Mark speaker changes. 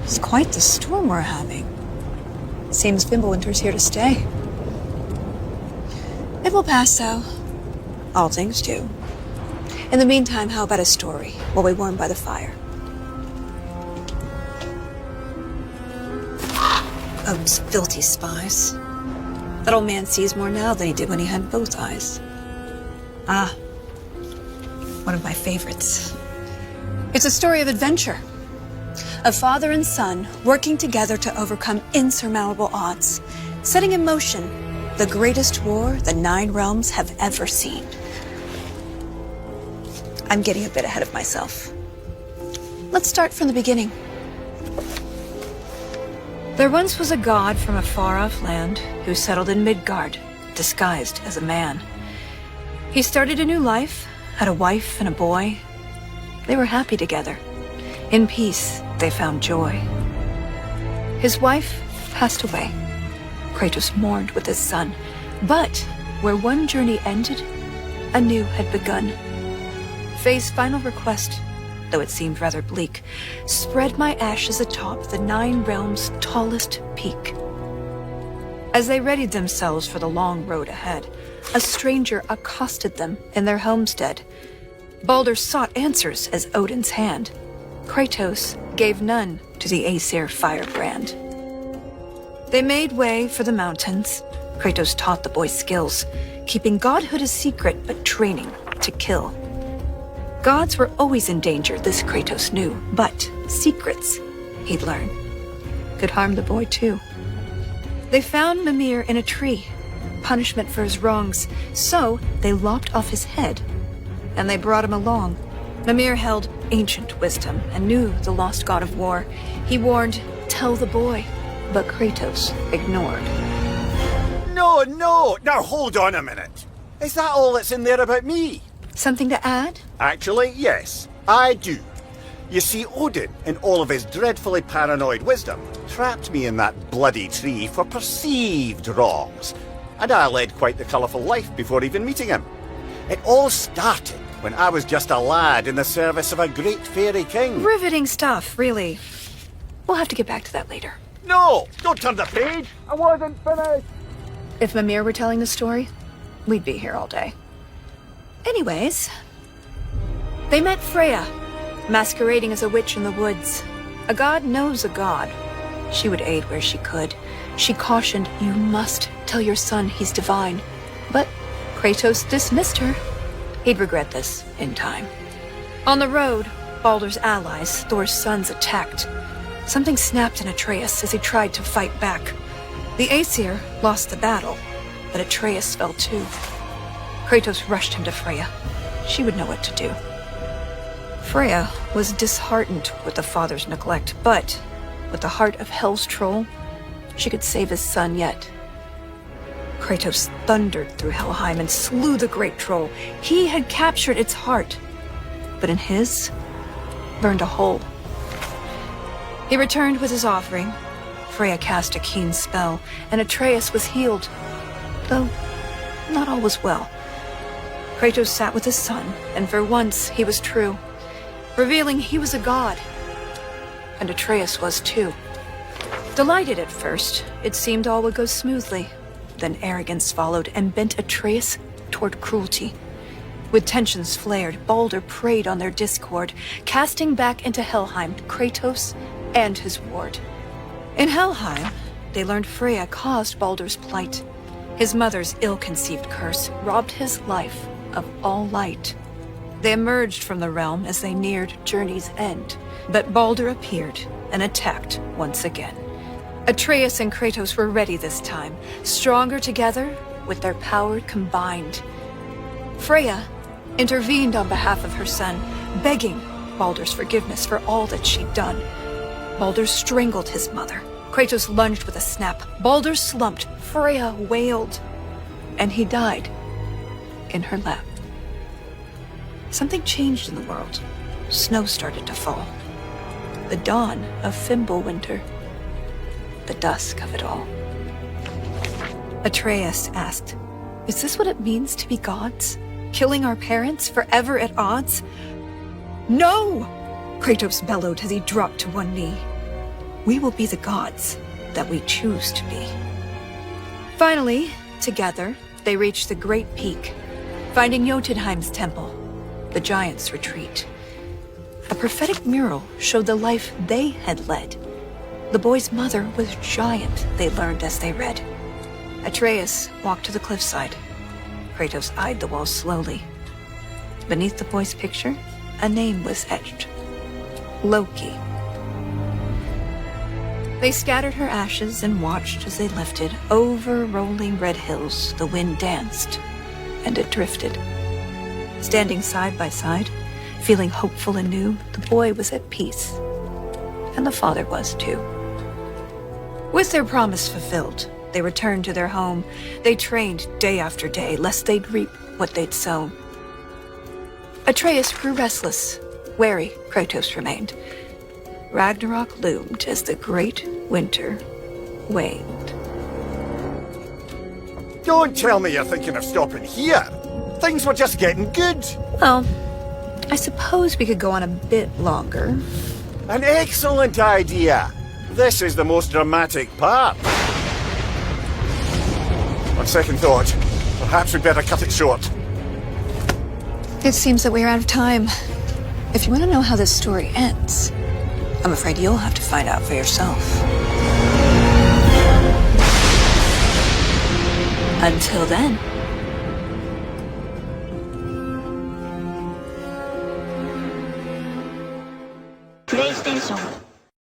Speaker 1: It's quite the storm we're having. Seems Fimbulwinter's here to stay. It will pass, though. All things do. In the meantime, how about a story while we warm by the fire? Those filthy spies. That old man sees more now than he did when he had both eyes. Ah, one of my favorites. It's a story of adventure. A father and son working together to overcome insurmountable odds, setting in motion the greatest war the 9 realms have ever seen. I'm getting a bit ahead of myself. Let's start from the beginning. There once was a god from a far-off land who settled in Midgard, disguised as a man. He started a new life, had a wife and a boy. They were happy together. In peace, they found joy. His wife passed away. Kratos mourned with his son. But where one journey ended, a new had begun. Faye's final request, though it seemed rather bleak, spread my ashes atop the 9 realms' tallest peak. As they readied themselves for the long road ahead, a stranger accosted them in their homestead. Baldur sought answers as Odin's hand. Kratos gave none to the Aesir firebrand. They made way for the mountains. Kratos taught the boy skills, keeping godhood a secret but training to kill. Gods were always in danger, this Kratos knew, but secrets, he'd learn, could harm the boy too. They found Mimir in a tree, punishment for his wrongs, so they lopped off his head, and they brought him along. Mimir held ancient wisdom and knew the lost god of war. He warned, tell the boy, but Kratos ignored.
Speaker 2: No, now hold on a minute. Is that all that's in there about me?
Speaker 1: Something to add?
Speaker 2: Actually, yes, I do. You see, Odin, in all of his dreadfully paranoid wisdom, trapped me in that bloody tree for perceived wrongs. And I led quite the colourful life before even meeting him. It all started when I was just a lad in the service of a great fairy king.
Speaker 1: Riveting stuff, really. We'll have to get back to that later.
Speaker 2: No! Don't turn the page! I wasn't finished!
Speaker 1: If Mimir were telling the story, we'd be here all day. Anyways, they met Freya, masquerading as a witch in the woods. A god knows a god. She would aid where she could. She cautioned, you must tell your son he's divine. But Kratos dismissed her. He'd regret this in time. On the road, Baldur's allies, Thor's sons, attacked. Something snapped in Atreus as he tried to fight back. The Aesir lost the battle, but Atreus fell too. Kratos rushed him to Freya. She would know what to do. Freya was disheartened with the father's neglect, but with the heart of Hell's troll, she could save his son yet. Kratos thundered through Helheim and slew the great troll. He had captured its heart, but in his, burned a hole. He returned with his offering. Freya cast a keen spell, and Atreus was healed, though not all was well. Kratos sat with his son, and for once he was true, revealing he was a god, and Atreus was too. Delighted at first, it seemed all would go smoothly. Then arrogance followed and bent Atreus toward cruelty. With tensions flared, Baldur preyed on their discord, casting back into Helheim Kratos and his ward. In Helheim, they learned Freya caused Baldur's plight. His mother's ill-conceived curse robbed his life of all light. They emerged from the realm as they neared journey's end, but Baldur appeared and attacked once again. Atreus and Kratos were ready this time, stronger together with their power combined. Freya intervened on behalf of her son, begging Baldur's forgiveness for all that she'd done. Baldur strangled his mother. Kratos lunged with a snap. Baldur slumped. Freya wailed. And he died in her lap. Something changed in the world. Snow started to fall. The dawn of Fimbulwinter. The dusk of it all. Atreus asked, Is this what it means to be gods? Killing our parents forever at odds? No! Kratos bellowed as he dropped to one knee. We will be the gods that we choose to be. Finally, together, they reached the Great Peak, finding Jotunheim's temple, the giants' retreat. A prophetic mural showed the life they had led. The boy's mother was giant, they learned as they read. Atreus walked to the cliffside. Kratos eyed the wall slowly. Beneath the boy's picture, a name was etched. Loki. They scattered her ashes and watched as they lifted. Over rolling red hills, the wind danced, and it drifted. Standing side by side, feeling hopeful and new, the boy was at peace. And the father was too. With their promise fulfilled, they returned to their home. They trained day after day, lest they'd reap what they'd sown. Atreus grew restless. Wary, Kratos remained. Ragnarok loomed as the great winter waned.
Speaker 2: Don't tell me you're thinking of stopping here. Things were just getting good.
Speaker 1: Well, I suppose we could go on a bit longer.
Speaker 2: An excellent idea. This is the most dramatic part. On second thought, perhaps we'd better cut it short.
Speaker 1: It seems that we're out of time. If you want to know how this story ends, I'm afraid you'll have to find out for yourself. Until then.
Speaker 3: PlayStation